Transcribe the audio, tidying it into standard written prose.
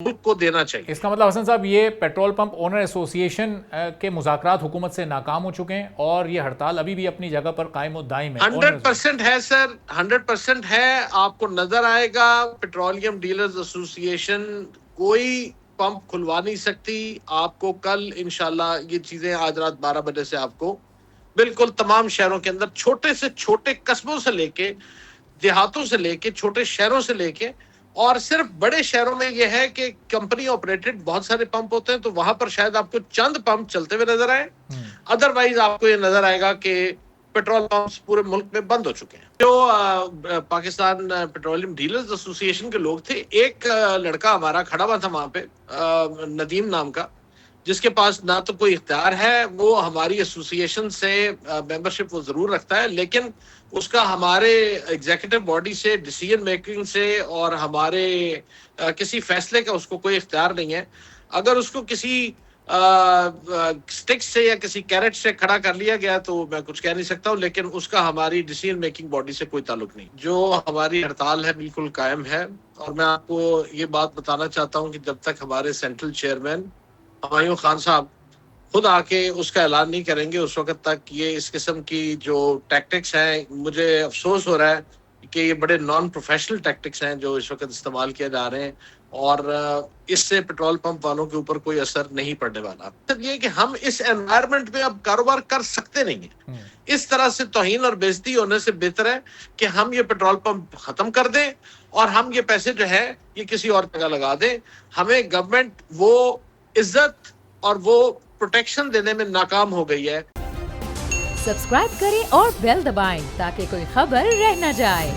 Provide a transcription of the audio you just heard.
ملک کو دینا چاہیے. اس کا مطلب حسن صاحب یہ پیٹرول پمپ اونر ایسوسی ایشن کے مذاکرات حکومت سے ناکام ہو چکے ہیں اور یہ ہڑتال ابھی بھی اپنی جگہ پر قائم و دائم ہے. 100% ہے سر, 100% ہے. آپ کو نظر آئے گا پیٹرولیم ڈیلرز ایسوسی ایشن کوئی پمپ کھلوا نہیں سکتی. آپ کو کل انشاءاللہ یہ چیزیں آج رات 12 بجے سے آپ کو بالکل تمام شہروں کے اندر چھوٹے سے چھوٹے قصبوں سے لے کے دیہاتوں سے لے کے چھوٹے شہروں سے لے کے اور صرف بڑے شہروں میں یہ ہے کہ کمپنی آپریٹڈ بہت سارے پمپ ہوتے ہیں تو وہاں پر شاید آپ کو چند پمپ چلتے ہوئے نظر آئے. ادروائز آپ کو یہ نظر آئے گا کہ پیٹرول پمپس پورے ملک میں بند ہو چکے ہیں. جو پاکستان پیٹرولیم ڈیلرز ایسوسی ایشن کے لوگ تھے, ایک لڑکا ہمارا کھڑا ہوا تھا وہاں پہ, ندیم نام کا, جس کے پاس نہ تو کوئی اختیار ہے, وہ ہماری ایسوسی ایشن سے ممبرشپ وہ ضرور رکھتا ہے, لیکن اس کا ہمارے ایگزیکٹو باڈی سے ڈیسیژن میکنگ سے اور ہمارے کسی فیصلے کا اس کو کوئی اختیار نہیں ہے. اگر اس کو کسی سٹک سے یا کسی کیرٹ سے کھڑا کر لیا گیا تو میں کچھ کہہ نہیں سکتا ہوں, لیکن اس کا ہماری ڈیسیژن میکنگ باڈی سے کوئی تعلق نہیں. جو ہماری ہڑتال ہے بالکل قائم ہے, اور میں آپ کو یہ بات بتانا چاہتا ہوں کہ جب تک ہمارے سینٹرل چیئرمین ہمایوں خان صاحب خود آ کے اس کا اعلان نہیں کریں گے, اس وقت تک یہ اس قسم کی جو ٹیکٹکس ہیں, مجھے افسوس ہو رہا ہے کہ یہ بڑے نان پروفیشنل ٹیکٹکس ہیں جو اس وقت استعمال کیے جا رہے ہیں, اور اس سے پیٹرول پمپ والوں کے اوپر کوئی اثر نہیں پڑنے والا. یہ کہ ہم اس انوائرمنٹ میں اب کاروبار کر سکتے نہیں ہیں. اس طرح سے توہین اور بے عزتی ہونے سے بہتر ہے کہ ہم یہ پیٹرول پمپ ختم کر دیں اور ہم یہ پیسے جو ہے یہ کسی اور جگہ لگا دیں. ہمیں گورنمنٹ وہ عزت اور وہ پروٹیکشن دینے میں ناکام ہو گئی ہے. سبسکرائب کریں اور بیل دبائیں تاکہ کوئی خبر رہ نہ جائے.